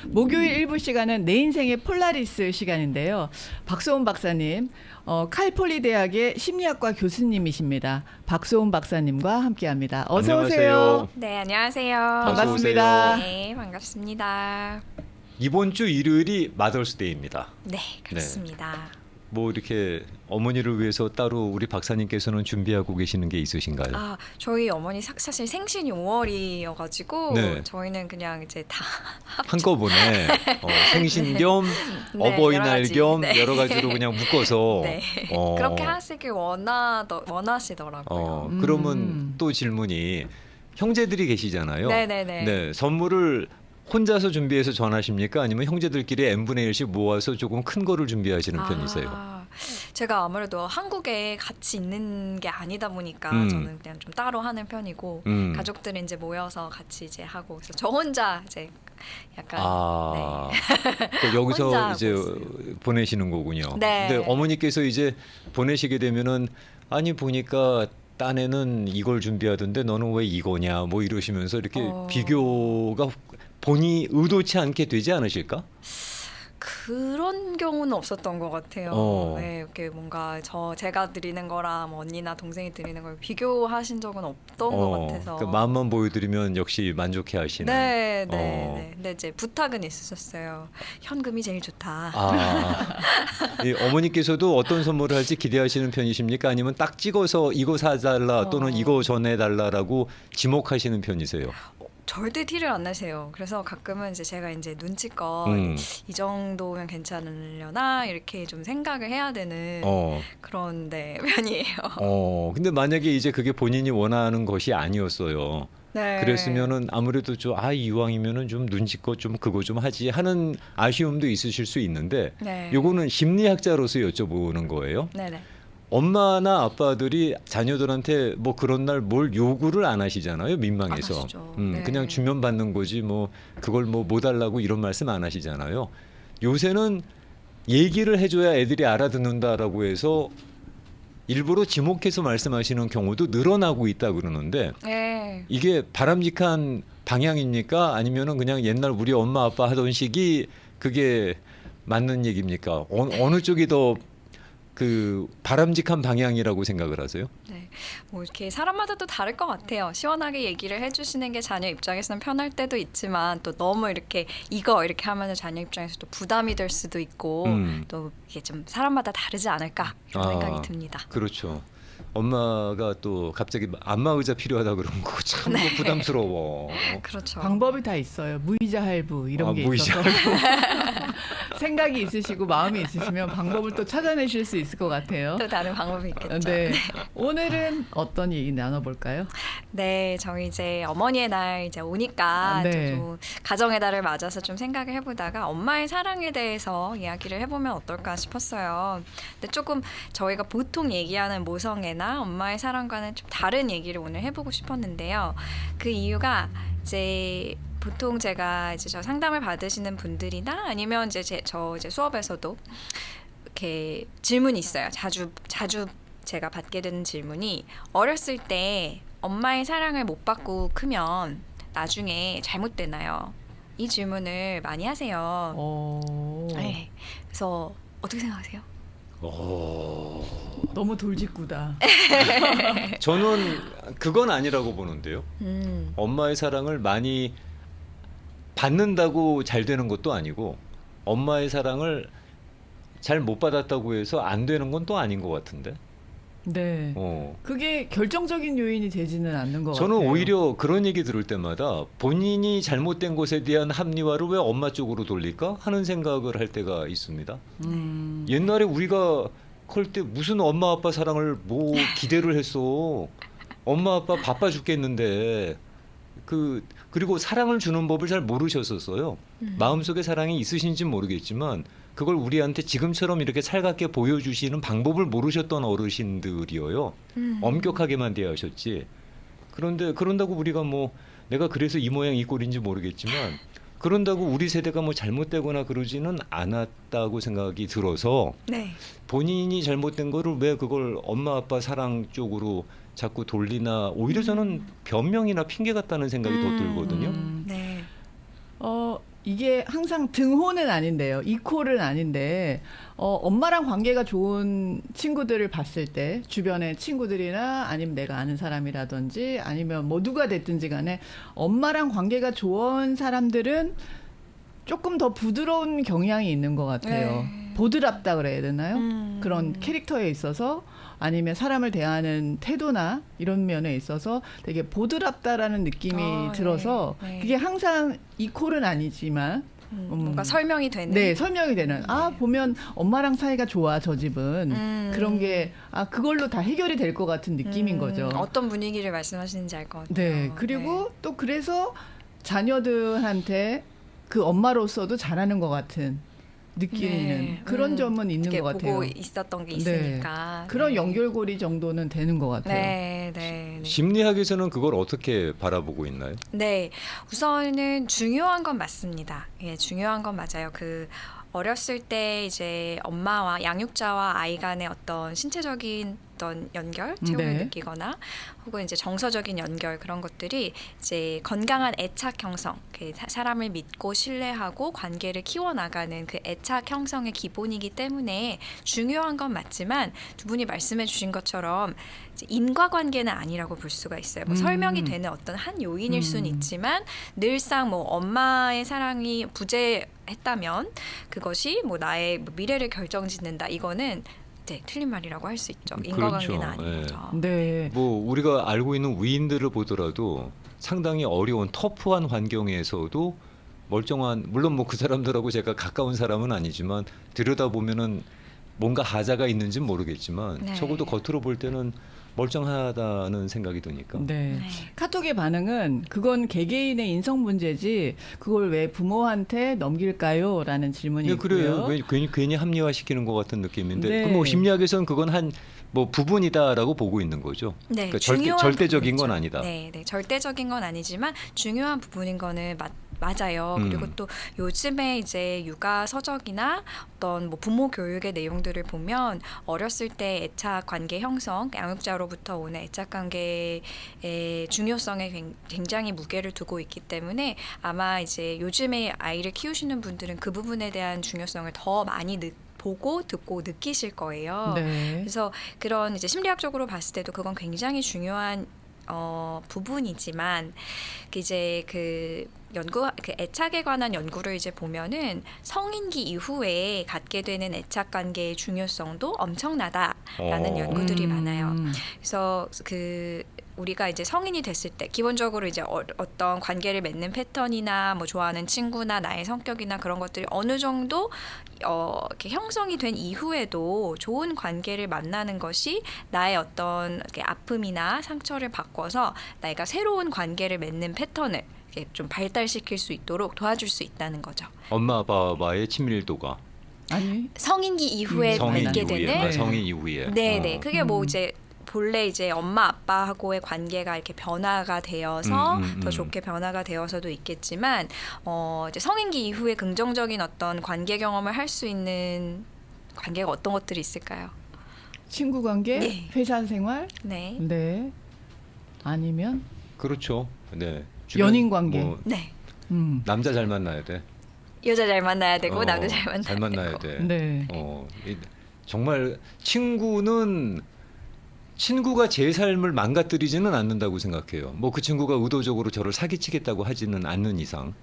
목요일 일부 시간은 내 인생의 폴라리스 시간인데요. 박소은 박사님, 칼폴리 대학의 심리학과 교수님이십니다. 박소은 박사님과 함께합니다. 어서 오세요. 네, 안녕하세요. 반갑습니다. 네, 반갑습니다. 이번 주 일요일이 마더스데이입니다. 네, 그렇습니다. 뭐 이렇게 어머니를 위해서 따로 우리 박사님께서는 준비하고 계시는 게 있으신가요? 아, 저희 어머니 사실 생신이 5월이어가지고 네. 저희는 그냥 이제 다 한꺼번에 생신 겸 네, 어버이날 여러 가지, 겸 네. 여러 가지로 그냥 묶어서 네. 그렇게 하시길 원하시더라고요. 그러면 또 질문이 형제들이 계시잖아요. 네네네. 네, 선물을 혼자서 준비해서 전하십니까? 아니면 형제들끼리 n분의 1씩 모아서 조금 큰 거를 준비하시는 편이세요? 제가 아무래도 한국에 같이 있는 게 아니다 보니까 저는 그냥 좀 따로 하는 편이고 가족들이 이제 모여서 같이 이제 하고 그래서 저 혼자 이제 약간 그 여기서 혼자 이제 하고 있어요. 보내시는 거군요. 네. 근데 어머니께서 이제 보내시게 되면은 아니 보니까 딴에는 이걸 준비하던데 너는 왜 이거냐 뭐 이러시면서 이렇게 비교가 본인이 의도치 않게 되지 않으실까? 그런 경우는 없었던 것 같아요. 네, 이렇게 뭔가 제가 드리는 거랑 뭐 언니나 동생이 드리는 걸 비교하신 적은 없던 것 같아서. 그 마음만 보여드리면 역시 만족해 하시는. 네. 근데 이제 부탁은 있으셨어요. 현금이 제일 좋다. 이 어머니께서도 어떤 선물을 할지 기대하시는 편이십니까? 아니면 딱 찍어서 이거 사달라 또는 이거 전해달라라고 지목하시는 편이세요? 절대 티를 안 내세요. 그래서 가끔은 이제 제가 이제 눈치껏 이 정도면 괜찮으려나 이렇게 좀 생각을 해야 되는 그런 편이에요. 근데 만약에 이제 그게 본인이 원하는 것이 아니었어요. 네. 그랬으면은 아무래도 좀 이왕이면은 좀 눈치껏 좀 그거 좀 하지 하는 아쉬움도 있으실 수 있는데 네. 요거는 심리학자로서 여쭤보는 거예요. 네네. 엄마나 아빠들이 자녀들한테 뭐 그런 날 뭘 요구를 안 하시잖아요. 민망해서. 안 하시죠. 네. 그냥 주면 받는 거지 뭐 그걸 뭐 달라고 이런 말씀 안 하시잖아요. 요새는 얘기를 해줘야 애들이 알아듣는다라고 해서 일부러 지목해서 말씀하시는 경우도 늘어나고 있다 그러는데 네. 이게 바람직한 방향입니까? 아니면은 그냥 옛날 우리 엄마 아빠 하던 식이 그게 맞는 얘기입니까? 어느 쪽이 더 그 바람직한 방향이라고 생각을 하세요? 네, 뭐 이렇게 사람마다 또 다를 것 같아요. 시원하게 얘기를 해주시는 게 자녀 입장에서는 편할 때도 있지만 또 너무 이렇게 이렇게 하면은 자녀 입장에서 또 부담이 될 수도 있고 또 이게 좀 사람마다 다르지 않을까 이런 생각이 듭니다. 그렇죠. 엄마가 또 갑자기 안마 의자 필요하다 그러는 거 참 부담스러워. 그렇죠. 방법이 다 있어요. 무이자 할부 이런 게 무이자 있어서 생각이 있으시고 마음이 있으시면 방법을 또 찾아내실 수 있을 것 같아요. 또 다른 방법이 있겠죠. 네. 오늘은 어떤 얘기 나눠볼까요? 네, 저희 이제 어머니의 날 이제 오니까 네. 좀 가정의 달을 맞아서 좀 생각을 해보다가 엄마의 사랑에 대해서 이야기를 해보면 어떨까 싶었어요. 근데 조금 저희가 보통 얘기하는 모성애나 엄마의 사랑과는 좀 다른 얘기를 오늘 해보고 싶었는데요. 그 이유가 이제 보통 제가 이제 저 상담을 받으시는 분들이나 아니면 이제 저 수업에서도 이렇게 질문이 있어요. 자주 제가 받게 되는 질문이 어렸을 때 엄마의 사랑을 못 받고 크면 나중에 잘못되나요? 이 질문을 많이 하세요. 네. 그래서 어떻게 생각하세요? 너무 돌직구다. 저는 그건 아니라고 보는데요. 엄마의 사랑을 많이 받는다고 잘 되는 것도 아니고 엄마의 사랑을 잘 못 받았다고 해서 안 되는 건 또 아닌 것 같은데. 네. 그게 결정적인 요인이 되지는 않는 것 같아요. 저는 오히려 그런 얘기 들을 때마다 본인이 잘못된 것에 대한 합리화를 왜 엄마 쪽으로 돌릴까 하는 생각을 할 때가 있습니다. 옛날에 우리가 클 때 무슨 엄마 아빠 사랑을 뭐 기대를 했어. 엄마 아빠 바빠 죽겠는데 그리고 사랑을 주는 법을 잘 모르셨었어요. 마음속에 사랑이 있으신지 모르겠지만 그걸 우리한테 지금처럼 이렇게 살갑게 보여주시는 방법을 모르셨던 어르신들이어요. 엄격하게만 대하셨지. 그런데 그런다고 우리가 뭐 내가 그래서 이 모양 이 꼴인지 모르겠지만 그런다고 우리 세대가 뭐 잘못되거나 그러지는 않았다고 생각이 들어서 네. 본인이 잘못된 거를 왜 그걸 엄마 아빠 사랑 쪽으로 자꾸 돌리나 오히려 저는 변명이나 핑계 같다는 생각이 더 들거든요. 네. 이게 항상 등호는 아닌데요. 이퀄은 아닌데 엄마랑 관계가 좋은 친구들을 봤을 때 주변의 친구들이나 아니면 내가 아는 사람이라든지 아니면 뭐 누가 됐든지 간에 엄마랑 관계가 좋은 사람들은 조금 더 부드러운 경향이 있는 것 같아요. 네. 보드랍다 그래야 되나요? 그런 캐릭터에 있어서 아니면 사람을 대하는 태도나 이런 면에 있어서 되게 보드랍다라는 느낌이 들어서 네. 그게 항상 이퀄은 아니지만 뭔가 설명이 되는. 네, 설명이 되는. 아, 보면 엄마랑 사이가 좋아, 저 집은. 그런 게, 그걸로 다 해결이 될 것 같은 느낌인 거죠. 어떤 분위기를 말씀하시는지 알 것 같아요. 네, 그리고 또 그래서 자녀들한테 그 엄마로서도 잘하는 것 같은 느끼는 그런 점은 있는 것 같아요. 보고 있었던 게 있으니까. 그런 연결고리 정도는 되는 것 같아요. 네. 심리학에서는 그걸 어떻게 바라보고 있나요? 네, 우선은 중요한 건 맞습니다. 예, 중요한 건 맞아요. 어렸을 때 이제 엄마와 양육자와 아이 간의 어떤 신체적인 어떤 연결, 체온을 네. 느끼거나 혹은 이제 정서적인 연결 그런 것들이 이제 건강한 애착 형성, 사람을 믿고 신뢰하고 관계를 키워나가는 그 애착 형성의 기본이기 때문에 중요한 건 맞지만 두 분이 말씀해 주신 것처럼 이제 인과관계는 아니라고 볼 수가 있어요. 뭐 설명이 되는 어떤 한 요인일 수는 있지만 늘상 뭐 엄마의 사랑이 부재했다면 그것이 뭐 나의 미래를 결정짓는다. 이거는 네, 틀린 말이라고 할 수 있죠. 인과관계는 그렇죠. 아닌 네. 거죠. 네. 뭐 우리가 알고 있는 위인들을 보더라도 상당히 어려운 터프한 환경에서도 멀쩡한, 물론 뭐 그 사람들하고 제가 가까운 사람은 아니지만 들여다보면은 뭔가 하자가 있는지는 모르겠지만 네. 적어도 겉으로 볼 때는 멀쩡하다는 생각이 드니까. 네. 네. 카톡의 반응은 그건 개개인의 인성 문제지 그걸 왜 부모한테 넘길까요? 라는 질문이 네, 있고요. 그래요. 괜히 합리화시키는 것 같은 느낌인데, 네. 그럼 뭐 심리학에서는 그건 한 뭐 부분이다라고 보고 있는 거죠. 네, 그러니까 중요한 절대적인 부분이죠. 건 아니다. 네, 절대적인 건 아니지만 중요한 부분인 거는 맞아요. 그리고 또 요즘에 이제 육아 서적이나 어떤 뭐 부모 교육의 내용들을 보면 어렸을 때 애착 관계 형성, 양육자로부터 오는 애착 관계의 중요성에 굉장히 무게를 두고 있기 때문에 아마 이제 요즘에 아이를 키우시는 분들은 그 부분에 대한 중요성을 더 많이 보고 듣고 느끼실 거예요. 네. 그래서 그런 이제 심리학적으로 봤을 때도 그건 굉장히 중요한 부분이지만 이제 그 애착에 관한 연구를 이제 보면은 성인기 이후에 갖게 되는 애착 관계의 중요성도 엄청나다라는 연구들이 많아요. 그래서 우리가 이제 성인이 됐을 때 기본적으로 이제 어떤 관계를 맺는 패턴이나 뭐 좋아하는 친구나 나의 성격이나 그런 것들이 어느 정도 이렇게 형성이 된 이후에도 좋은 관계를 만나는 것이 나의 어떤 이렇게 아픔이나 상처를 바꿔서 내가 새로운 관계를 맺는 패턴을 이렇게 좀 발달시킬 수 있도록 도와줄 수 있다는 거죠. 엄마 아빠와의 친밀도가 아니, 성인기 이후에 성인 맺게 이후에, 되는 성인 이후에. 네네. 그게 뭐 이제 본래 이제 엄마 아빠하고의 관계가 이렇게 변화가 되어서 더 좋게 변화가 되어서도 있겠지만 이제 성인기 이후에 긍정적인 어떤 관계 경험을 할 수 있는 관계가 어떤 것들이 있을까요? 친구 관계, 네. 회사 생활, 네. 네. 아니면 그렇죠. 네. 연인 관계. 뭐 네. 남자 잘 만나야 돼. 여자 잘 만나야 되고 남자 잘 돼. 만나야 되고. 네. 정말 친구가 제 삶을 망가뜨리지는 않는다고 생각해요. 뭐 그 친구가 의도적으로 저를 사기치겠다고 하지는 않는 이상.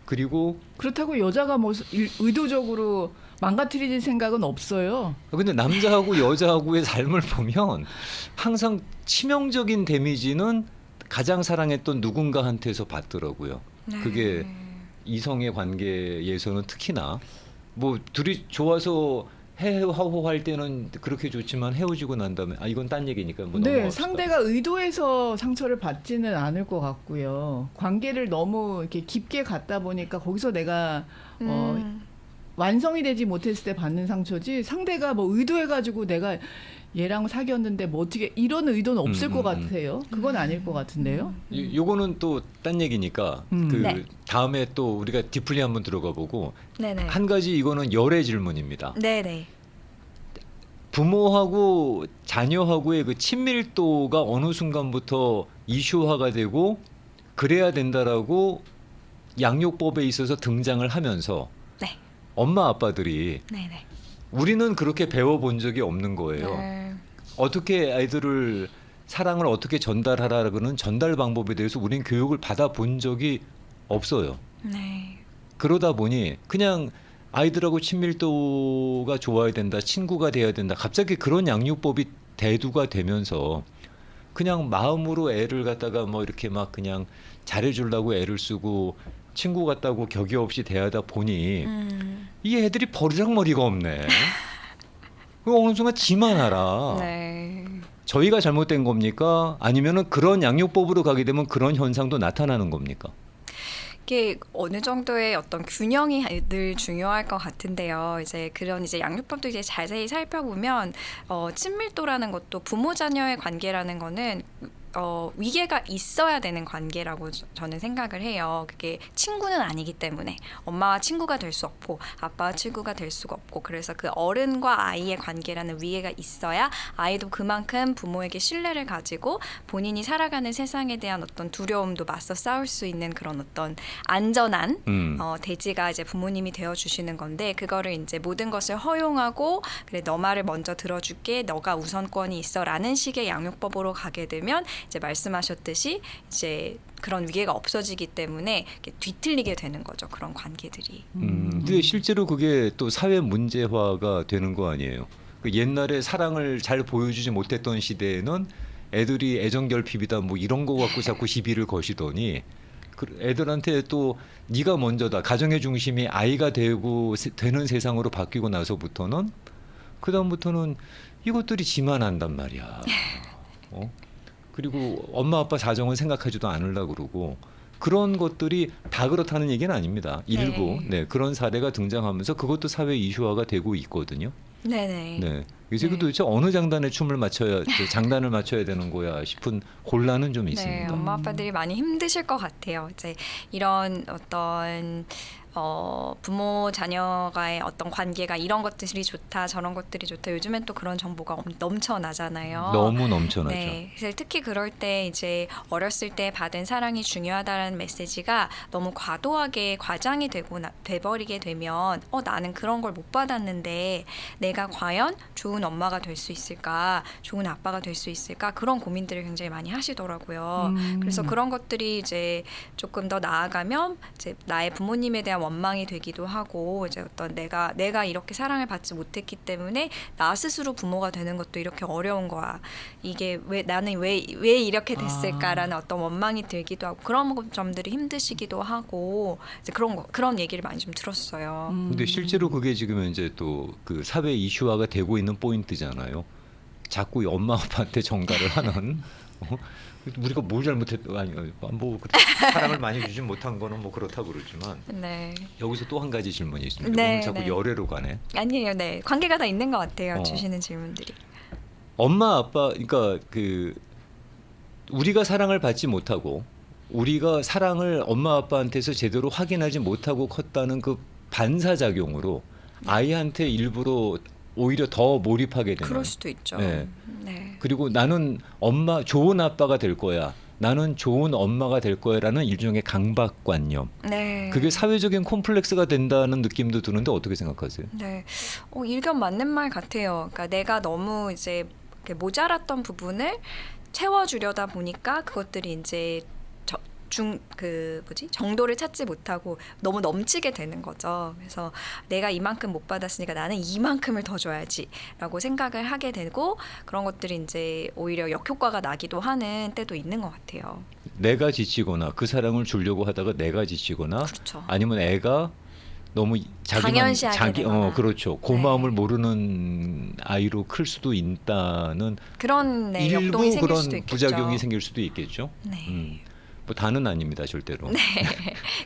그리고 그렇다고 여자가 뭐 의도적으로 망가뜨리질 생각은 없어요. 근데 남자하고 여자하고의 삶을 보면 항상 치명적인 데미지는 가장 사랑했던 누군가한테서 받더라고요. 그게 이성의 관계에서는 특히나 뭐 둘이 좋아서 헤어할 때는 그렇게 좋지만 헤어지고 난 다음에 이건 딴 얘기니까 뭐 네, 넘어갑시다. 상대가 의도해서 상처를 받지는 않을 것 같고요. 관계를 너무 이렇게 깊게 갔다 보니까 거기서 내가 완성이 되지 못했을 때 받는 상처지 상대가 뭐 의도해가지고 내가 얘랑 사귀었는데 뭐 어떻게 이런 의도는 없을 것 같아요. 그건 아닐 것 같은데요. 요거는 또 딴 얘기니까 네. 다음에 또 우리가 디플리 한번 들어가 보고 네네. 한 가지 이거는 열애 질문입니다. 네네. 부모하고 자녀하고의 그 친밀도가 어느 순간부터 이슈화가 되고 그래야 된다라고 양육법에 있어서 등장을 하면서 네. 엄마 아빠들이 네네. 우리는 그렇게 배워본 적이 없는 거예요. 네. 어떻게 아이들을 사랑을 어떻게 전달하라는 전달 방법에 대해서 우리는 교육을 받아본 적이 없어요. 네. 그러다 보니 그냥 아이들하고 친밀도가 좋아야 된다, 친구가 돼야 된다. 갑자기 그런 양육법이 대두가 되면서 그냥 마음으로 애를 갖다가 뭐 이렇게 막 그냥 잘해주려고 애를 쓰고 친구 같다고 격이 없이 대하다 보니 이 애들이 버르장머리가 없네. 어느 순간 지만 알아. 네. 저희가 잘못된 겁니까? 아니면은 그런 양육법으로 가게 되면 그런 현상도 나타나는 겁니까? 이게 어느 정도의 어떤 균형이 늘 중요할 것 같은데요. 이제 그런 이제 양육법도 이제 자세히 살펴보면 친밀도라는 것도 부모 자녀의 관계라는 거는 위계가 있어야 되는 관계라고 저는 생각을 해요. 그게 친구는 아니기 때문에 엄마와 친구가 될 수 없고 아빠와 친구가 될 수가 없고 그래서 그 어른과 아이의 관계라는 위계가 있어야 아이도 그만큼 부모에게 신뢰를 가지고 본인이 살아가는 세상에 대한 어떤 두려움도 맞서 싸울 수 있는 그런 어떤 안전한 대지가 이제 부모님이 되어주시는 건데 그거를 이제 모든 것을 허용하고 그래 너 말을 먼저 들어줄게 너가 우선권이 있어라는 식의 양육법으로 가게 되면 이제 말씀하셨듯이 이제 그런 위계가 없어지기 때문에 뒤틀리게 되는 거죠. 그런 관계들이. 근데 실제로 그게 또 사회 문제화가 되는 거 아니에요. 그 옛날에 사랑을 잘 보여주지 못했던 시대에는 애들이 애정결핍이다 뭐 이런 거 갖고 자꾸 시비를 거시더니 애들한테 또 네가 먼저다. 가정의 중심이 아이가 되는 세상으로 바뀌고 나서부터는 그다음부터는 이것들이 지만 한단 말이야. 그리고 엄마 아빠 사정은 생각하지도 않으려고 그러고 그런 것들이 다 그렇다는 얘기는 아닙니다. 일부 네, 그런 사례가 등장하면서 그것도 사회 이슈화가 되고 있거든요. 네네. 네. 그래서 이거 도대체 어느 장단에 장단을 맞춰야 되는 거야 싶은 혼란은 좀 네, 있습니다. 엄마 아빠들이 많이 힘드실 것 같아요. 이제 이런 어떤 부모 자녀가의 어떤 관계가 이런 것들이 좋다 저런 것들이 좋다 요즘엔 또 그런 정보가 넘쳐나잖아요. 너무 넘쳐나죠. 네, 그래서 특히 그럴 때 이제 어렸을 때 받은 사랑이 중요하다는 메시지가 너무 과도하게 과장이 돼버리게 되면 나는 그런 걸 못 받았는데 내가 과연 좋은 엄마가 될 수 있을까 좋은 아빠가 될 수 있을까 그런 고민들을 굉장히 많이 하시더라고요. 그래서 그런 것들이 이제 조금 더 나아가면 이제 나의 부모님에 대한 원망이 되기도 하고 이제 어떤 내가 이렇게 사랑을 받지 못했기 때문에 나 스스로 부모가 되는 것도 이렇게 어려운 거야. 이게 나는 왜 이렇게 됐을까라는 어떤 원망이 들기도 하고 그런 점들이 힘드시기도 하고 이제 그런 얘기를 많이 좀 들었어요. 근데 실제로 그게 지금 이제 또 그 사회 이슈화가 되고 있는 포인트잖아요. 자꾸 엄마 아빠한테 전가를 하는. 우리가 뭘 잘못했다 아니 뭐 사랑을 많이 주지 못한 거는 뭐 그렇다고 그러지만 네. 여기서 또 한 가지 질문이 있습니다. 네, 오늘 자꾸 네. 열애로 가네. 아니에요, 네 관계가 다 있는 것 같아요. 주시는 질문들이. 엄마 아빠 그러니까 그 우리가 사랑을 받지 못하고 우리가 사랑을 엄마 아빠한테서 제대로 확인하지 못하고 컸다는 그 반사작용으로 아이한테 일부러 오히려 더 몰입하게 되는. 그럴 수도 있죠. 네. 네. 그리고 나는 좋은 아빠가 될 거야. 나는 좋은 엄마가 될 거야라는 일종의 강박관념. 네. 그게 사회적인 콤플렉스가 된다는 느낌도 드는데 어떻게 생각하세요? 네. 일견 맞는 말 같아요. 그러니까 내가 너무 이제 이렇게 모자랐던 부분을 채워주려다 보니까 그것들이 이제 정도를 찾지 못하고 너무 넘치게 되는 거죠. 그래서 내가 이만큼 못 받았으니까 나는 이만큼을 더 줘야지라고 생각을 하게 되고 그런 것들이 이제 오히려 역효과가 나기도 하는 때도 있는 것 같아요. 내가 지치거나 그 사랑을 주려고 하다가 내가 지치거나 그렇죠. 아니면 애가 너무 당연시하게 되거나. 그렇죠. 고마움을 모르는 아이로 클 수도 있다는 그런 일부 역동이 생길 그런 수도 있겠죠. 부작용이 생길 수도 있겠죠. 네. 뭐 다는 아닙니다, 절대로. 네.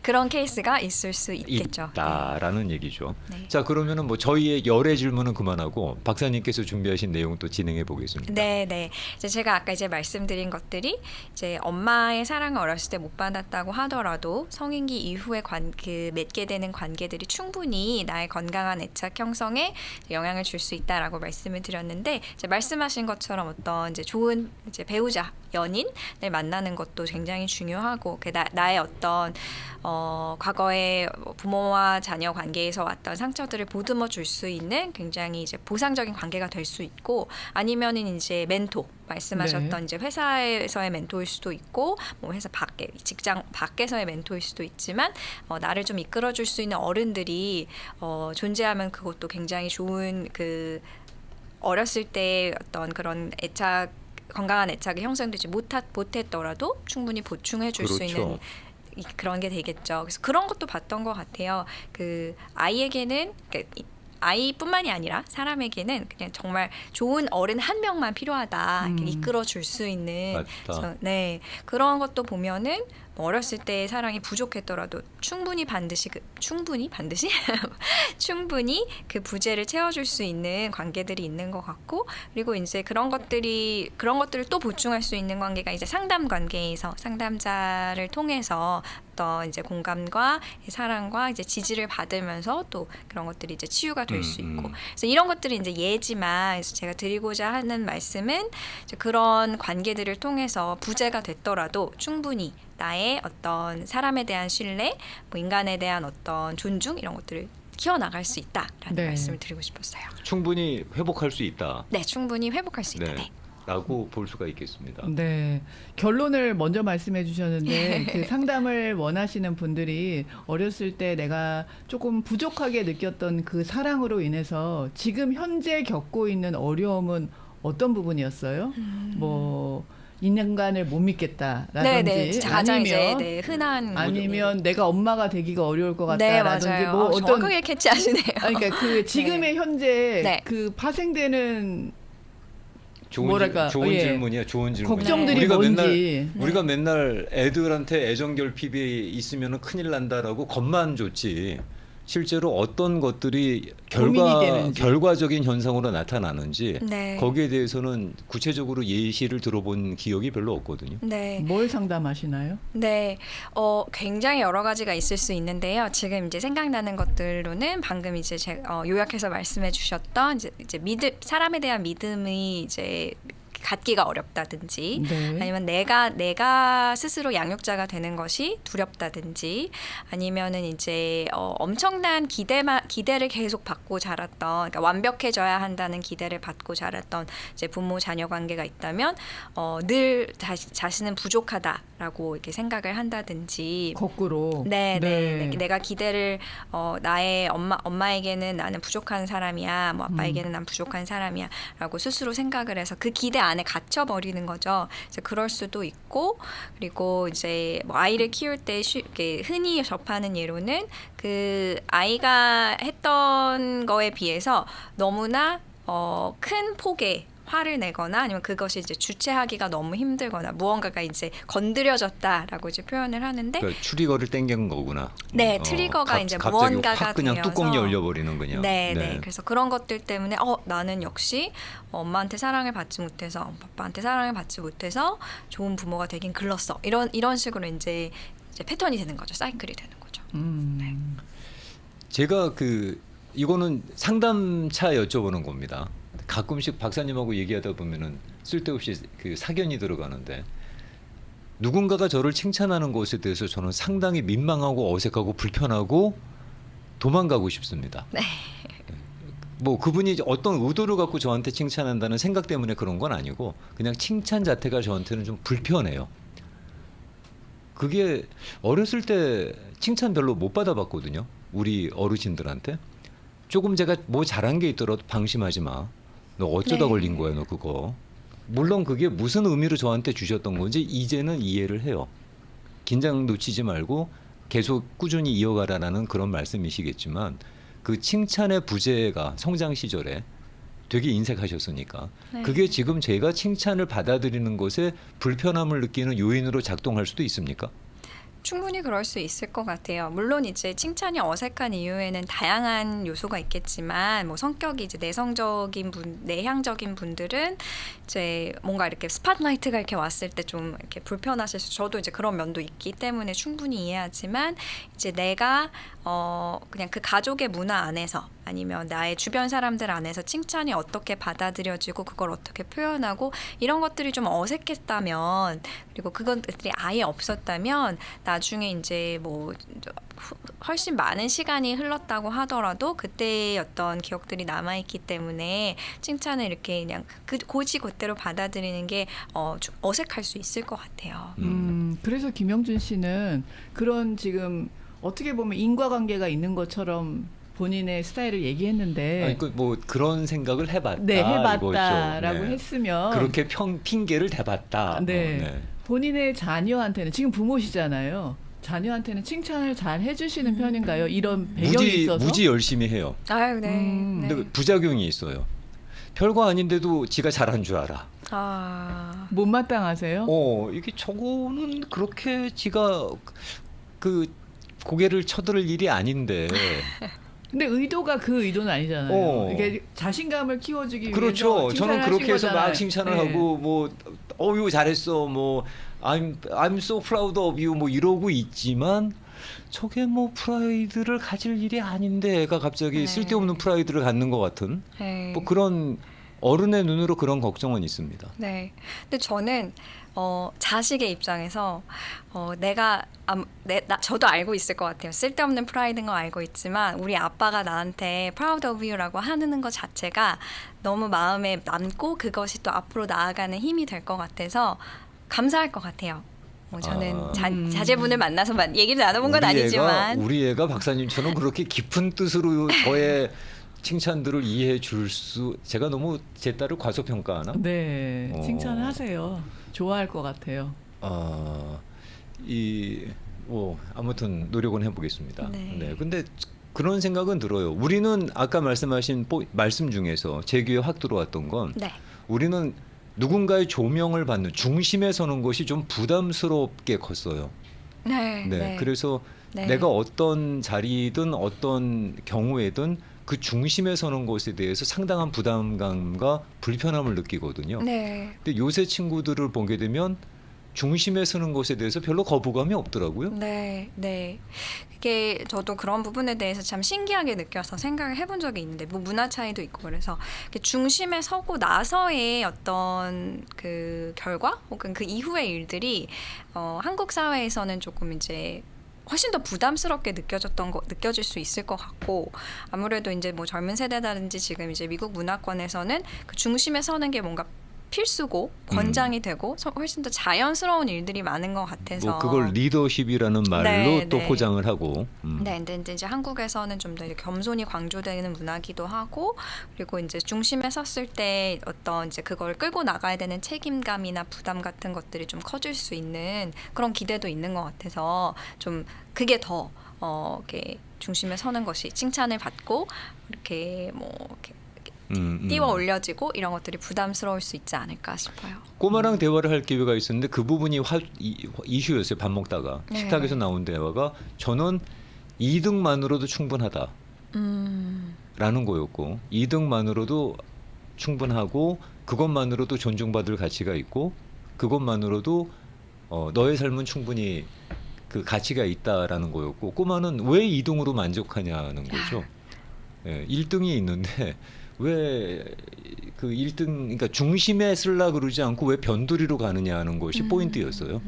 그런 케이스가 있을 수 있겠죠. 있다라는 얘기죠. 네. 자, 그러면은 뭐 저희의 열애 질문은 그만하고 박사님께서 준비하신 내용 또 진행해 보겠습니다. 네. 이제 제가 아까 이제 말씀드린 것들이 이제 엄마의 사랑을 어렸을 때 못 받았다고 하더라도 성인기 이후에 맺게 되는 관계들이 충분히 나의 건강한 애착 형성에 영향을 줄 수 있다라고 말씀을 드렸는데 이제 말씀하신 것처럼 어떤 이제 좋은 이제 배우자 연인을 만나는 것도 굉장히 중요해요. 중요하고 나의 어떤 과거의 부모와 자녀 관계에서 왔던 상처들을 보듬어 줄 수 있는 굉장히 이제 보상적인 관계가 될 수 있고, 아니면은 이제 멘토 말씀하셨던 네. 이제 회사에서의 멘토일 수도 있고, 뭐 회사 밖에 직장 밖에서의 멘토일 수도 있지만 나를 좀 이끌어줄 수 있는 어른들이 존재하면 그것도 굉장히 좋은 어렸을 때 어떤 그런 건강한 애착이 형성되지 못했더라도 충분히 보충해 줄 수 그렇죠. 있는 그런 게 되겠죠. 그래서 그런 것도 봤던 것 같아요. 아이에게는 아이뿐만이 아니라 사람에게는 그냥 정말 좋은 어른 한 명만 필요하다. 이끌어 줄 수 있는. 맞다. 그래서, 네, 그런 것도 보면은 어렸을 때 사랑이 부족했더라도 충분히 그 부재를 채워줄 수 있는 관계들이 있는 것 같고, 그리고 이제 그런 것들을 또 보충할 수 있는 관계가 이제 상담 관계에서 상담자를 통해서 어떤 이제 공감과 사랑과 이제 지지를 받으면서 또 그런 것들이 이제 치유가 될 수 있고, 그래서 이런 것들이 이제 예지만, 그래서 제가 드리고자 하는 말씀은 이제 그런 관계들을 통해서 부재가 됐더라도 충분히 나의 어떤 사람에 대한 신뢰, 뭐 인간에 대한 어떤 존중 이런 것들을 키워나갈 수 있다라는 네. 말씀을 드리고 싶었어요. 충분히 회복할 수 있다. 네, 충분히 회복할 수 있다. 네. 네. 라고 볼 수가 있겠습니다. 네. 결론을 먼저 말씀해 주셨는데 그 상담을 원하시는 분들이 어렸을 때 내가 조금 부족하게 느꼈던 그 사랑으로 인해서 지금 현재 겪고 있는 어려움은 어떤 부분이었어요? 뭐 인간을 못 믿겠다라든지 네, 가장 아니면 이제 흔한 아니면 내가 엄마가 되기가 어려울 것 네, 같다라든지 맞아요. 뭐 어떤 정확하게 캐치하시네요. 그러니까 그 지금의 현재 네. 그 파생되는 좋은, 뭐랄까, 좋은 예. 질문이야. 좋은 질문. 걱정들이 우리가 뭔지. 우리가 맨날 애들한테 애정 결핍이 있으면 큰일 난다라고 겁만 줬지. 실제로 어떤 것들이 고민이 되는지. 결과적인 현상으로 나타나는지 네. 거기에 대해서는 구체적으로 예시를 들어본 기억이 별로 없거든요. 네. 뭘 상담하시나요? 네, 굉장히 여러 가지가 있을 수 있는데요. 지금 이제 생각나는 것들로는 방금 이제 요약해서 말씀해 주셨던 이제 사람에 대한 믿음이 이제 갖기가 어렵다든지, 네. 아니면 내가 스스로 양육자가 되는 것이 두렵다든지, 아니면은 이제 엄청난 기대를 계속 받고 자랐던, 그러니까 완벽해져야 한다는 기대를 받고 자랐던 이제 부모 자녀 관계가 있다면 늘 자신은 부족하다라고 이렇게 생각을 한다든지. 거꾸로. 네. 내가 기대를 나의 엄마에게는 나는 부족한 사람이야, 뭐 아빠에게는 난 부족한 사람이야라고 스스로 생각을 해서 그 기대 안에 갇혀 버리는 거죠. 이제 그럴 수도 있고, 그리고 이제 뭐 아이를 키울 때 흔히 접하는 예로는 그 아이가 했던 거에 비해서 너무나 큰 폭의 화를 내거나 아니면 그것이 이제 주체하기가 너무 힘들거나 무언가가 이제 건드려졌다라고 이제 표현을 하는데, 그러니까 트리거를 땡긴 거구나. 네, 트리거가 이제 갑자기 무언가가 확 그냥 되어서. 뚜껑 열려버리는 그냥. 네. 그래서 그런 것들 때문에 나는 역시 엄마한테 사랑을 받지 못해서, 아빠한테 사랑을 받지 못해서 좋은 부모가 되긴 글렀어. 이런 식으로 이제 패턴이 되는 거죠. 사이클이 되는 거죠. 제가 이거는 상담차 여쭤보는 겁니다. 가끔씩 박사님하고 얘기하다 보면은 쓸데없이 사견이 들어가는데, 누군가가 저를 칭찬하는 것에 대해서 저는 상당히 민망하고 어색하고 불편하고 도망가고 싶습니다. 네. 뭐 그분이 어떤 의도를 갖고 저한테 칭찬한다는 생각 때문에 그런 건 아니고 그냥 칭찬 자체가 저한테는 좀 불편해요. 그게 어렸을 때 칭찬 별로 못 받아봤거든요. 우리 어르신들한테. 조금 제가 뭐 잘한 게 있더라도 방심하지 마. 너 어쩌다 네. 걸린 거야, 너 그거. 물론 그게 무슨 의미로 저한테 주셨던 건지 이제는 이해를 해요. 긴장 놓치지 말고 계속 꾸준히 이어가라는 그런 말씀이시겠지만, 그 칭찬의 부재가 성장 시절에 되게 인색하셨으니까 네. 그게 지금 제가 칭찬을 받아들이는 것에 불편함을 느끼는 요인으로 작동할 수도 있습니까? 충분히 그럴 수 있을 것 같아요. 물론 이제 칭찬이 어색한 이유에는 다양한 요소가 있겠지만, 뭐 성격이 이제 내향적인 분들은 이제 뭔가 이렇게 스팟라이트가 이렇게 왔을 때 좀 이렇게 불편하실 수, 저도 이제 그런 면도 있기 때문에 충분히 이해하지만, 이제 내가 그냥 그 가족의 문화 안에서 아니면 나의 주변 사람들 안에서 칭찬이 어떻게 받아들여지고 그걸 어떻게 표현하고 이런 것들이 좀 어색했다면 그리고 그것들이 아예 없었다면 나중에 이제 뭐 훨씬 많은 시간이 흘렀다고 하더라도 그때의 어떤 기억들이 남아있기 때문에 칭찬을 이렇게 그냥 곧이곧대로 받아들이는 게 어색할 수 있을 것 같아요. 그래서 김영준 씨는 그런 지금 어떻게 보면 인과관계가 있는 것처럼 본인의 스타일을 얘기했는데 아니, 뭐 그런 생각을 해봤다. 네, 이거죠. 해봤다라고 네. 했으면 그렇게 핑계를 대봤다. 네. 본인의 자녀한테는 지금 부모시잖아요. 자녀한테는 칭찬을 잘 해주시는 편인가요? 이런 배경이 있어서 무지 열심히 해요. 아유, 네. 네. 근데 부작용이 있어요. 별거 아닌데도 지가 잘한 줄 알아. 아, 못마땅하세요? 이게 저거는 그렇게 지가 그 고개를 쳐들을 일이 아닌데. 근데 의도가 그 의도는 아니잖아요. 이게 자신감을 키워주기 위해서 그렇죠. 저는 그렇게 해서 막 거잖아요. 칭찬을 네. 하고 뭐 이거 잘했어. 뭐 I'm so proud of you 뭐 이러고 있지만 저게 뭐 프라이드를 가질 일이 아닌데 애가 갑자기 네. 쓸데없는 프라이드를 갖는 것 같은 네. 뭐 그런 어른의 눈으로 그런 걱정은 있습니다. 네. 근데 저는 자식의 입장에서 저도 알고 있을 것 같아요. 쓸데없는 프라이드인 거 알고 있지만 우리 아빠가 나한테 proud of you라고 하는 것 자체가 너무 마음에 남고 그것이 또 앞으로 나아가는 힘이 될 것 같아서 감사할 것 같아요. 저는 자제분을 만나서 얘기를 나눠본 건 아니지만 우리 애가 박사님처럼 그렇게 깊은 뜻으로 저의 칭찬들을 이해해 줄 제가 너무 제 딸을 과소평가하나? 네, 칭찬하세요. 좋아할 것 같아요. 아무튼 노력은 해보겠습니다. 네. 근데 그런 생각은 들어요. 우리는 아까 말씀하신 말씀 중에서 제 귀에 확 들어왔던 건 네. 우리는 누군가의 조명을 받는 중심에 서는 것이 좀 부담스럽게 컸어요. 네. 그래서 네. 내가 어떤 자리든 어떤 경우에든 그 중심에 서는 것에 대해서 상당한 부담감과 불편함을 느끼거든요. 네. 근데 요새 친구들을 보게 되면 중심에 서는 것에 대해서 별로 거부감이 없더라고요. 네. 그게 저도 그런 부분에 대해서 참 신기하게 느껴서 생각을 해본 적이 있는데 뭐 문화 차이도 있고 그래서 중심에 서고 나서의 어떤 그 결과 혹은 그 이후의 일들이 한국 사회에서는 조금 이제 훨씬 더 부담스럽게 느껴질 수 있을 것 같고 아무래도 이제 뭐 젊은 세대라든지 지금 이제 미국 문화권에서는 그 중심에 서는 게 뭔가 필수고 권장이 되고 훨씬 더 자연스러운 일들이 많은 것 같아서 뭐 그걸 리더십이라는 말로 네, 또 네. 포장을 하고. 네, 근데 이제 한국에서는 좀 더 겸손이 강조되는 문화기도 하고 그리고 이제 중심에 섰을 때 어떤 이제 그걸 끌고 나가야 되는 책임감이나 부담 같은 것들이 좀 커질 수 있는 그런 기대도 있는 것 같아서 좀 그게 더 이렇게 중심에 서는 것이 칭찬을 받고 이렇게 뭐 이렇게 띄워 올려지고 이런 것들이 부담스러울 수 있지 않을까 싶어요. 꼬마랑 대화를 할 기회가 있었는데 그 부분이 이슈였어요. 밥 먹다가 네. 식탁에서 나온 대화가 저는 2등만으로도 충분하다 라는 거였고 2등만으로도 충분하고 그것만으로도 존중받을 가치가 있고 그것만으로도 너의 삶은 충분히 그 가치가 있다라는 거였고 꼬마는 왜 2등으로 만족하냐는 거죠. 1등이 있는데 왜 그 1등 그러니까 중심에 쓰려 그러지 않고 왜 변두리로 가느냐 하는 것이 포인트였어요.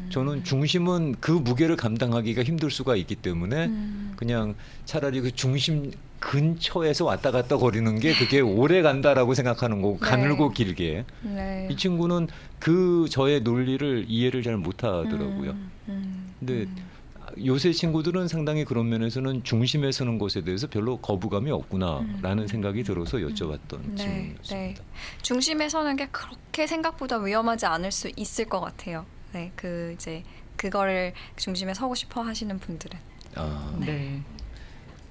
저는 중심은 그 무게를 감당하기가 힘들 수가 있기 때문에 그냥 차라리 그 중심 근처에서 왔다 갔다 거리는 게 그게 오래 간다라고 생각하는 거고 가늘고 길게. 네. 이 친구는 저의 논리를 이해를 잘 못하더라고요. 근데 요새 친구들은 상당히 그런 면에서는 중심에 서는 것에 대해서 별로 거부감이 없구나라는 생각이 들어서 여쭤봤던 질문이었습니다. 네. 중심에 서는 게 그렇게 생각보다 위험하지 않을 수 있을 것 같아요. 네, 이제 그거를 중심에 서고 싶어 하시는 분들은. 네.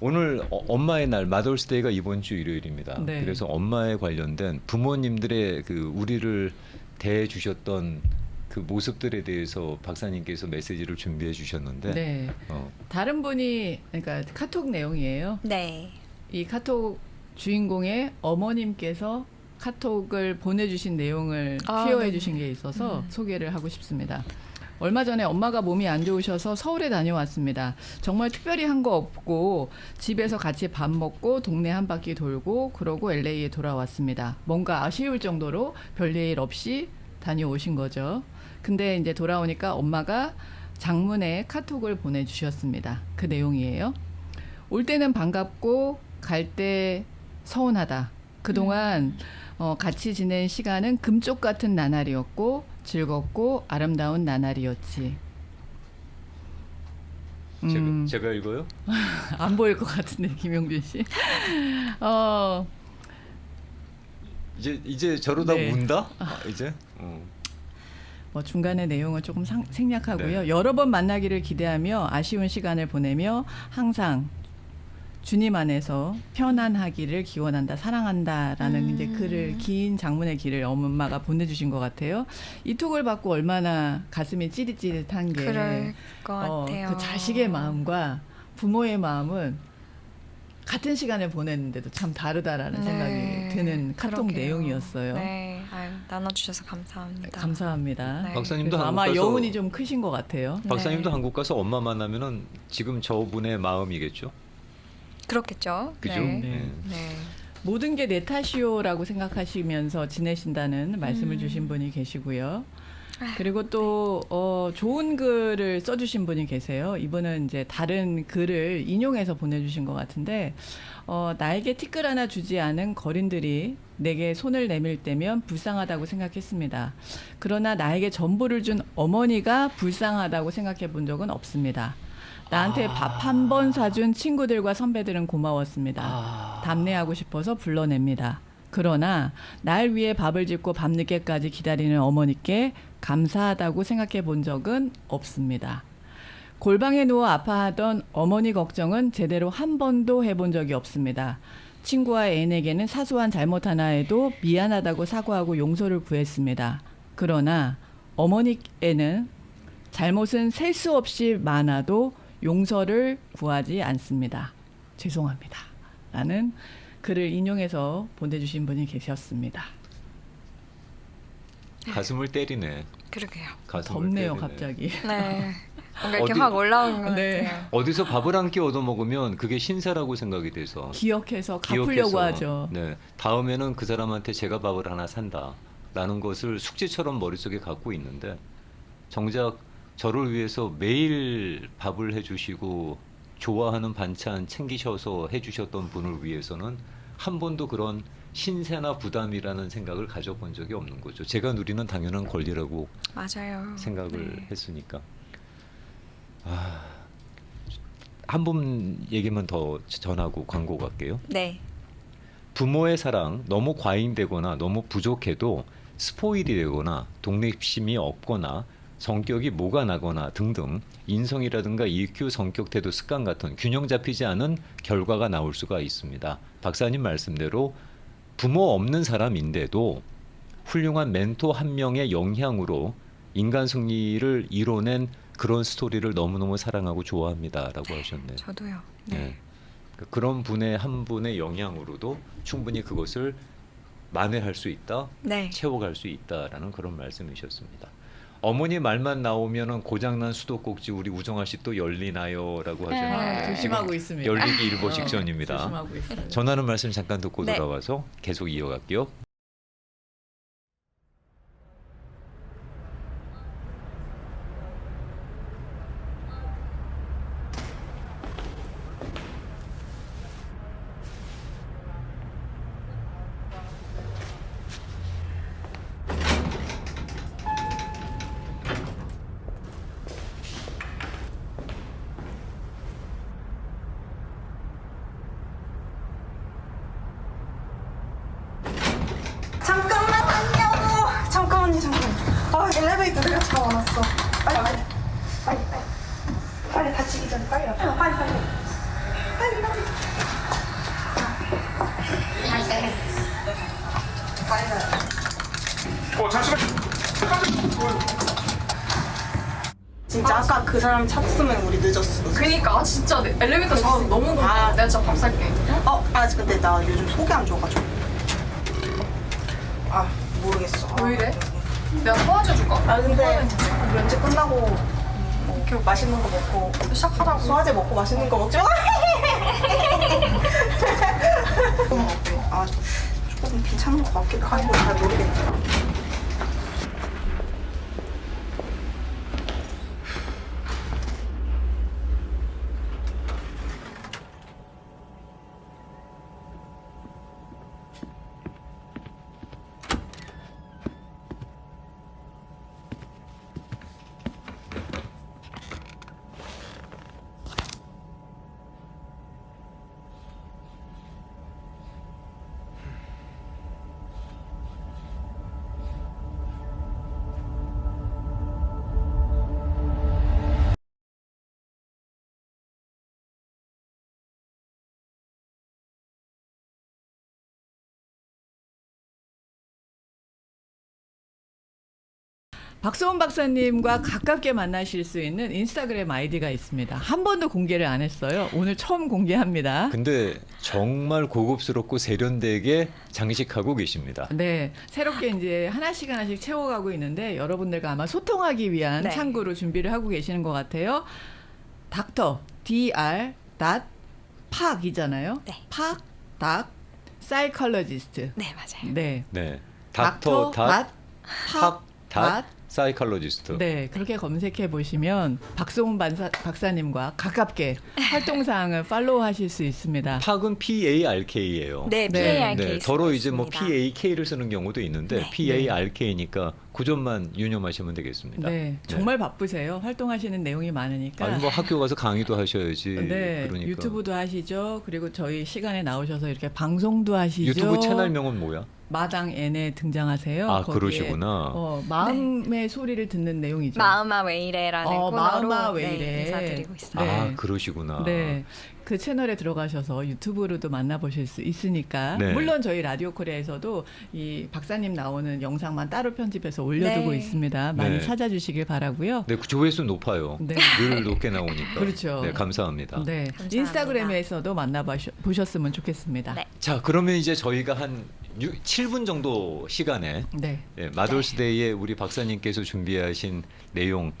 오늘 엄마의 날 마더스데이가 이번 주 일요일입니다. 네. 그래서 엄마에 관련된 부모님들의 그 우리를 대해 주셨던 그 모습들에 대해서 박사님께서 메시지를 준비해 주셨는데 네. 다른 분이 그러니까 카톡 내용이에요. 네. 이 카톡 주인공의 어머님께서 카톡을 보내주신 내용을 쉐어해 네네. 주신 게 있어서 소개를 하고 싶습니다. 얼마 전에 엄마가 몸이 안 좋으셔서 서울에 다녀왔습니다. 정말 특별히 한 거 없고 집에서 같이 밥 먹고 동네 한 바퀴 돌고 그러고 LA에 돌아왔습니다. 뭔가 아쉬울 정도로 별일 없이 다녀오신 거죠. 근데 이제 돌아오니까 엄마가 장문에 카톡을 보내주셨습니다. 그 내용이에요. 올 때는 반갑고 갈 때 서운하다. 그동안 같이 지낸 시간은 금쪽 같은 나날이었고 즐겁고 아름다운 나날이었지. 제가 읽어요? 안 보일 것 같은데 김용준 씨. 이제 저러다 네. 운다? 이제? 뭐 중간의 내용은 조금 생략하고요. 네. 여러 번 만나기를 기대하며 아쉬운 시간을 보내며 항상 주님 안에서 편안하기를 기원한다, 사랑한다라는 이제 글을 긴 장문의 길을 엄마가 보내주신 것 같아요. 이 톡을 받고 얼마나 가슴이 찌릿찌릿한 게 그럴 것 같아요. 그 자식의 마음과 부모의 마음은 같은 시간을 보냈는데도 참 다르다라는 네, 생각이 드는 카톡 그러게요. 내용이었어요. 네, 아유, 나눠주셔서 감사합니다. 감사합니다. 네. 박사님도 그래서 한국 아마 가서 여운이 좀 크신 것 같아요. 박사님도 네. 한국 가서 엄마 만나면은 지금 저분의 마음이겠죠? 그렇겠죠. 그죠? 네. 네. 네. 모든 게 내 탓이요라고 생각하시면서 지내신다는 말씀을 주신 분이 계시고요. 그리고 또 좋은 글을 써주신 분이 계세요. 이분은 이제 다른 글을 인용해서 보내주신 것 같은데 나에게 티끌 하나 주지 않은 거린들이 내게 손을 내밀 때면 불쌍하다고 생각했습니다. 그러나 나에게 전부를 준 어머니가 불쌍하다고 생각해 본 적은 없습니다. 나한테 밥 한 번 사준 친구들과 선배들은 고마웠습니다. 답례하고 싶어서 불러냅니다. 그러나 날 위해 밥을 짓고 밤늦게까지 기다리는 어머니께 감사하다고 생각해 본 적은 없습니다. 골방에 누워 아파하던 어머니 걱정은 제대로 한 번도 해본 적이 없습니다. 친구와 애인에게는 사소한 잘못 하나에도 미안하다고 사과하고 용서를 구했습니다. 그러나 어머니에는 잘못은 셀 수 없이 많아도 용서를 구하지 않습니다. 죄송합니다. 라는 글을 인용해서 보내주신 분이 계셨습니다. 가슴을 때리네. 그러게요. 가슴을 덥네요, 때리네. 갑자기. 네. 뭔가 이렇게 어디- 확 올라오는 것 네. 같아요. 어디서 밥을 한 끼 얻어 먹으면 그게 신세라고 생각이 돼서 기억해서 갚으려고 하죠. 네, 다음에는 그 사람한테 제가 밥을 하나 산다라는 것을 숙제처럼 머릿속에 갖고 있는데 정작 저를 위해서 매일 밥을 해주시고 좋아하는 반찬 챙기셔서 해주셨던 분을 위해서는 한 번도 그런 신세나 부담이라는 생각을 가져본 적이 없는 거죠. 제가 누리는 당연한 권리라고 맞아요. 생각을 네. 했으니까. 한 분 얘기만 더 전하고 광고 갈게요. 네. 부모의 사랑 너무 과잉되거나 너무 부족해도 스포일이 되거나 독립심이 없거나 성격이 모가 나거나 등등 인성이라든가 EQ, 성격, 태도, 습관 같은 균형 잡히지 않은 결과가 나올 수가 있습니다. 박사님 말씀대로 부모 없는 사람인데도 훌륭한 멘토 한 명의 영향으로 인간 승리를 이뤄낸 그런 스토리를 너무너무 사랑하고 좋아합니다라고 하셨네요. 저도요. 네. 네. 그런 분의 한 분의 영향으로도 충분히 그것을 만회할 수 있다, 네. 채워갈 수 있다라는 그런 말씀이셨습니다. 어머니 말만 나오면은 고장난 수도꼭지 우리 우정아 씨 또 열리나요라고 하셨는데 조심하고 지금 있습니다. 열리기 일보 직전입니다. 조심하고 있어요. 전하는 말씀 잠깐 듣고 네. 돌아와서 계속 이어갈게요. 잠깐만요. 잠깐만요. 엘리베이터가 다 왔어. 빨리. 빨리 다치기 전에 빨리 와. 빨리. 잠시만. 진짜 아까 그 사람 찾으면 우리 늦었어. 그니까 진짜 엘리베이터 잡아서 너무 고마워. 내가 진짜 밥 살게. 근데 나 요즘 속이 안 좋아가지고. 모르겠어. 왜 이래? 내가 도와줘 줄까? 아 근데 면접 끝나고 뭐 맛있는 거 먹고 시작하자고. 소화제 먹고 맛있는 거 먹죠? 아 조금 괜찮은 것 같기도 하고 잘 모르겠네요. 박소은 박사님과 가깝게 만나실 수 있는 인스타그램 아이디가 있습니다. 한 번도 공개를 안 했어요. 오늘 처음 공개합니다. 근데 정말 고급스럽고 세련되게 장식하고 계십니다. 네, 새롭게 이제 하나씩 채워가고 있는데 여러분들과 아마 소통하기 위한 네. 창구로 준비를 하고 계시는 것 같아요. 닥터 dr 팍이잖아요. 네. 팍 닥 사이컬러지스트. 네, 맞아요. 네, 네. 닥터 닷 팍 닷 사이컬러지스트. 네, 그렇게 검색해 보시면 박소은 박사님과 가깝게 활동 사항을 팔로우하실 수 있습니다. 팍은 PARK예요. 네, 네. PARK. 네, 더러 이제 뭐 있습니다. PAK를 쓰는 경우도 있는데 네. PARK니까 그 점만 유념하시면 되겠습니다. 네, 정말 바쁘세요. 활동하시는 내용이 많으니까. 아니 뭐 학교 가서 강의도 하셔야지. 네, 그러니까. 유튜브도 하시죠. 그리고 저희 시간에 나오셔서 이렇게 방송도 하시죠. 유튜브 채널명은 뭐야? 마당 N에 등장하세요. 아, 거기에, 그러시구나. 마음의 소리를 듣는 내용이죠. 마음아 왜 이래라는 코너로 마음아 왜 이래. 네, 인사드리고 있어요. 네. 아, 그러시구나. 네. 그 채널에 들어가셔서 유튜브로도 만나보실 수 있으니까 네. 물론 저희 라디오 코리아에서도 이 박사님 나오는 영상만 따로 편집해서 올려두고 네. 있습니다. 많이 네. 찾아주시길 바라고요. 네, 그 조회수 높아요. 네. 늘 높게 나오니까. 그렇죠. 네, 감사합니다. 네, 감사합니다. 인스타그램에서도 만나보셨으면 좋겠습니다. 네. 자, 그러면 이제 저희가 한 7분 정도 시간에 네. 마더스데이에 우리 박사님께서 준비하신 내용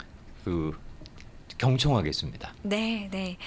경청하겠습니다. 네, 네.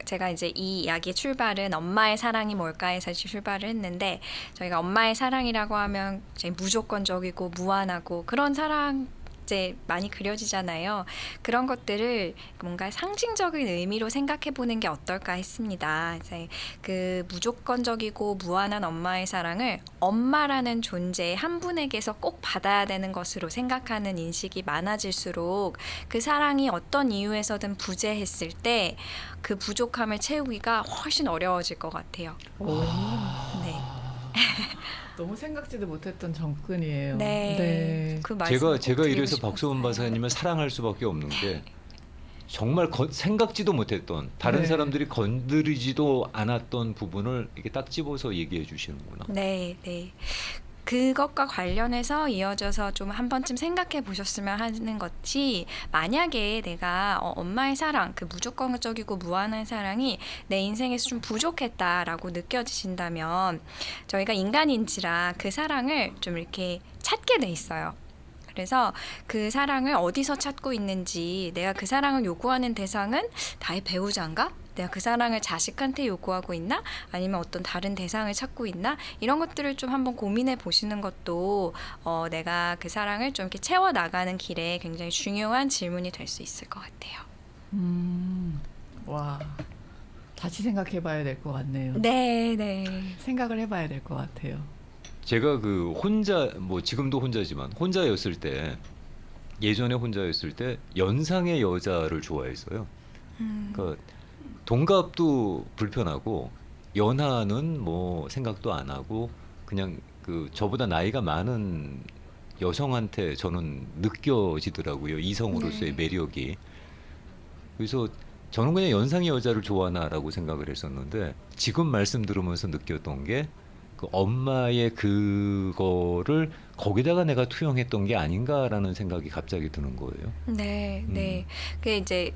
제가 이제 이 이야기의 출발은 엄마의 사랑이 뭘까에서 출발을 했는데 저희가 엄마의 사랑이라고 하면 굉장히 무조건적이고 무한하고 그런 사랑 이제 많이 그려지잖아요. 그런 것들을 뭔가 상징적인 의미로 생각해 보는 게 어떨까 했습니다. 이제 그 무조건적이고 무한한 엄마의 사랑을 엄마라는 존재 한 분에게서 꼭 받아야 되는 것으로 생각하는 인식이 많아질수록 그 사랑이 어떤 이유에서든 부재했을 때 그 부족함을 채우기가 훨씬 어려워질 것 같아요. 네. 너무 생각지도 못했던 접근이에요. 네. 그 말씀 제가 꼭 이래서 드리고 박소은 싶었어요. 박사님을 사랑할 수밖에 없는 게 정말 생각지도 못했던 다른 네. 사람들이 건드리지도 않았던 부분을 이렇게 딱 집어서 얘기해 주시는구나. 네, 네. 그것과 관련해서 이어져서 좀 한 번쯤 생각해 보셨으면 하는 것이 만약에 내가 엄마의 사랑, 그 무조건적이고 무한한 사랑이 내 인생에서 좀 부족했다라고 느껴지신다면 저희가 인간인지라 그 사랑을 좀 이렇게 찾게 돼 있어요. 그래서 그 사랑을 어디서 찾고 있는지 내가 그 사랑을 요구하는 대상은 나의 배우자인가? 내가 그 사랑을 자식한테 요구하고 있나? 아니면 어떤 다른 대상을 찾고 있나? 이런 것들을 좀 한번 고민해 보시는 것도 내가 그 사랑을 좀 이렇게 채워나가는 길에 굉장히 중요한 질문이 될 수 있을 것 같아요. 와, 다시 생각해봐야 될 것 같네요. 네, 네. 생각을 해봐야 될 것 같아요. 제가 혼자 지금도 혼자지만 혼자였을 때 예전에 혼자였을 때 연상의 여자를 좋아했어요. 그러니까 동갑도 불편하고 연하는 생각도 안 하고 그냥 저보다 나이가 많은 여성한테 저는 느껴지더라고요. 이성으로서의 네. 매력이. 그래서 저는 그냥 연상의 여자를 좋아하나라고 생각을 했었는데 지금 말씀 들으면서 느꼈던 게 그 엄마의 그거를 거기다가 내가 투영했던 게 아닌가라는 생각이 갑자기 드는 거예요. 네, 네. 그게 이제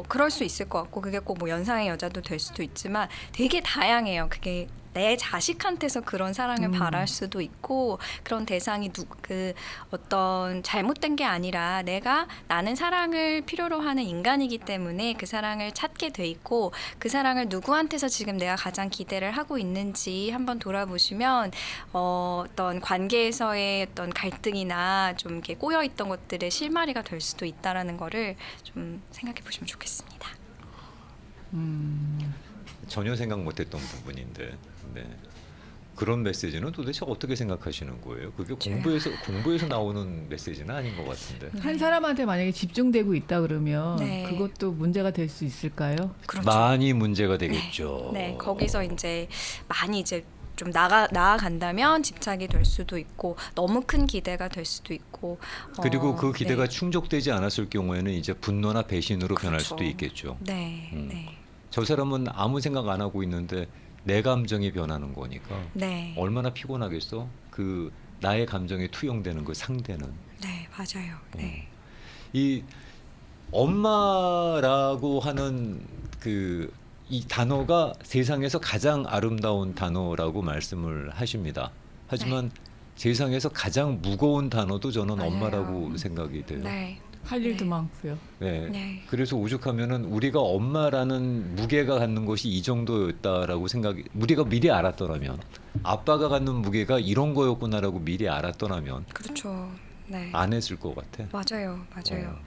그럴 수 있을 것 같고 그게 꼭 연상의 여자도 될 수도 있지만 되게 다양해요. 그게 내 자식한테서 그런 사랑을 바랄 수도 있고 그런 대상이 그 어떤 잘못된 게 아니라 나는 사랑을 필요로 하는 인간이기 때문에 그 사랑을 찾게 돼 있고 그 사랑을 누구한테서 지금 내가 가장 기대를 하고 있는지 한번 돌아보시면 어떤 관계에서의 어떤 갈등이나 좀 이렇게 꼬여 있던 것들의 실마리가 될 수도 있다라는 거를 좀 생각해 보시면 좋겠습니다. 전혀 생각 못했던 부분인데 네. 그런 메시지는 도대체 어떻게 생각하시는 거예요? 그게 공부에서 나오는 메시지는 아닌 것 같은데. 한 사람한테 만약에 집중되고 있다 그러면 네. 그것도 문제가 될 수 있을까요? 그렇죠. 많이 문제가 되겠죠. 네, 거기서 이제 많이 이제 좀 나아간다면 집착이 될 수도 있고 너무 큰 기대가 될 수도 있고 그리고 그 기대가 네. 충족되지 않았을 경우에는 이제 분노나 배신으로 변할 그렇죠. 수도 있겠죠. 네, 음. 네, 저 사람은 아무 생각 안 하고 있는데 내 감정이 변하는 거니까 네, 얼마나 피곤하겠어? 그 나의 감정에 투영되는 그 상대는. 네, 맞아요. 네, 이 엄마라고 하는 이 단어가 세상에서 가장 아름다운 단어라고 말씀을 하십니다. 하지만 세상에서 가장 무거운 단어도 저는 맞아요. 엄마라고 생각이 돼요. 네, 할 일도 네. 많고요. 네. 네. 그래서 오죽하면은 우리가 엄마라는 무게가 갖는 것이 이 정도였다라고 우리가 미리 알았더라면 아빠가 갖는 무게가 이런 거였구나라고 미리 알았더라면 그렇죠. 네. 안 했을 것 같아. 맞아요.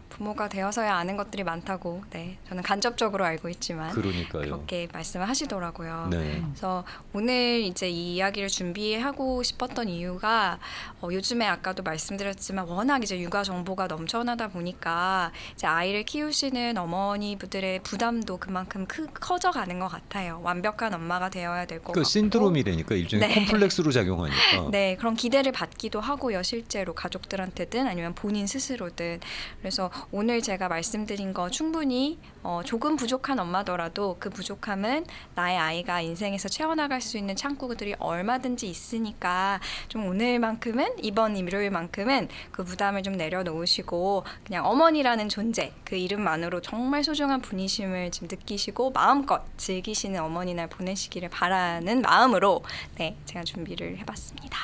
부모가 되어서야 아는 것들이 많다고. 네, 저는 간접적으로 알고 있지만 그러니까요. 그렇게 말씀을 하시더라고요. 네. 그래서 오늘 이제 이 이야기를 준비하고 싶었던 이유가 요즘에 아까도 말씀드렸지만 워낙 이제 육아 정보가 넘쳐나다 보니까 이제 아이를 키우시는 어머니들의 부담도 그만큼 커져가는 것 같아요. 완벽한 엄마가 되어야 될 것 그 같고. 신드롬이라니까 일종의 네. 콤플렉스로 작용하니까. 네, 그런 기대를 받기도 하고요. 실제로 가족들한테든 아니면 본인 스스로든. 그래서 오늘 제가 말씀드린 거 충분히 조금 부족한 엄마더라도 그 부족함은 나의 아이가 인생에서 채워나갈 수 있는 창구들이 얼마든지 있으니까 좀 오늘만큼은 이번 일요일만큼은 그 부담을 좀 내려놓으시고 그냥 어머니라는 존재 그 이름만으로 정말 소중한 분이심을 지금 느끼시고 마음껏 즐기시는 어머니날 보내시기를 바라는 마음으로 네, 제가 준비를 해봤습니다.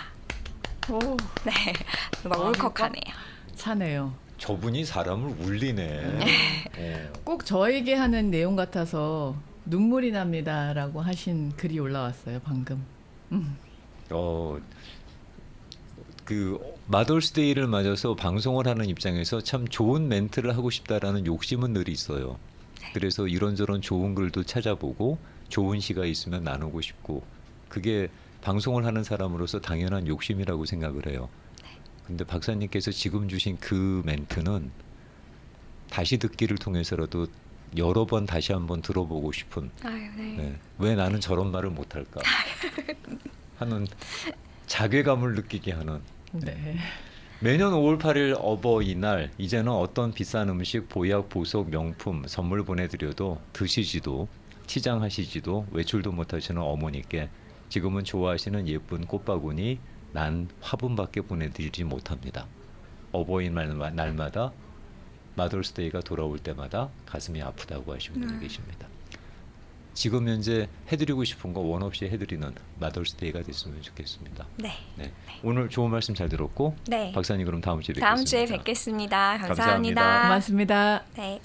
오, 네, 막 울컥하네요. 차네요. 저분이 사람을 울리네. 꼭 저에게 하는 내용 같아서 눈물이 납니다라고 하신 글이 올라왔어요. 방금. 그 마더스데이를 맞아서 방송을 하는 입장에서 참 좋은 멘트를 하고 싶다라는 욕심은 늘 있어요. 그래서 이런저런 좋은 글도 찾아보고 좋은 시가 있으면 나누고 싶고 그게 방송을 하는 사람으로서 당연한 욕심이라고 생각을 해요. 근데 박사님께서 지금 주신 그 멘트는 다시 듣기를 통해서라도 여러 번 다시 한번 들어보고 싶은 아유, 네. 네. 왜 나는 저런 말을 못할까 하는 자괴감을 느끼게 하는 네. 매년 5월 8일 어버이날 이제는 어떤 비싼 음식, 보약, 보석, 명품 선물 보내드려도 드시지도 치장하시지도 외출도 못하시는 어머니께 지금은 좋아하시는 예쁜 꽃바구니 난 화분밖에 보내드리지 못합니다. 어버이날 날마다 마더스데이가 돌아올 때마다 가슴이 아프다고 하시는 분이 계십니다. 지금 현재 해드리고 싶은 거 원 없이 해드리는 마더스데이가 됐으면 좋겠습니다. 네. 네. 오늘 좋은 말씀 잘 들었고 네. 박사님 그럼 다음 주에 뵙겠습니다. 다음 주에 뵙겠습니다. 감사합니다. 감사합니다. 고맙습니다. 네.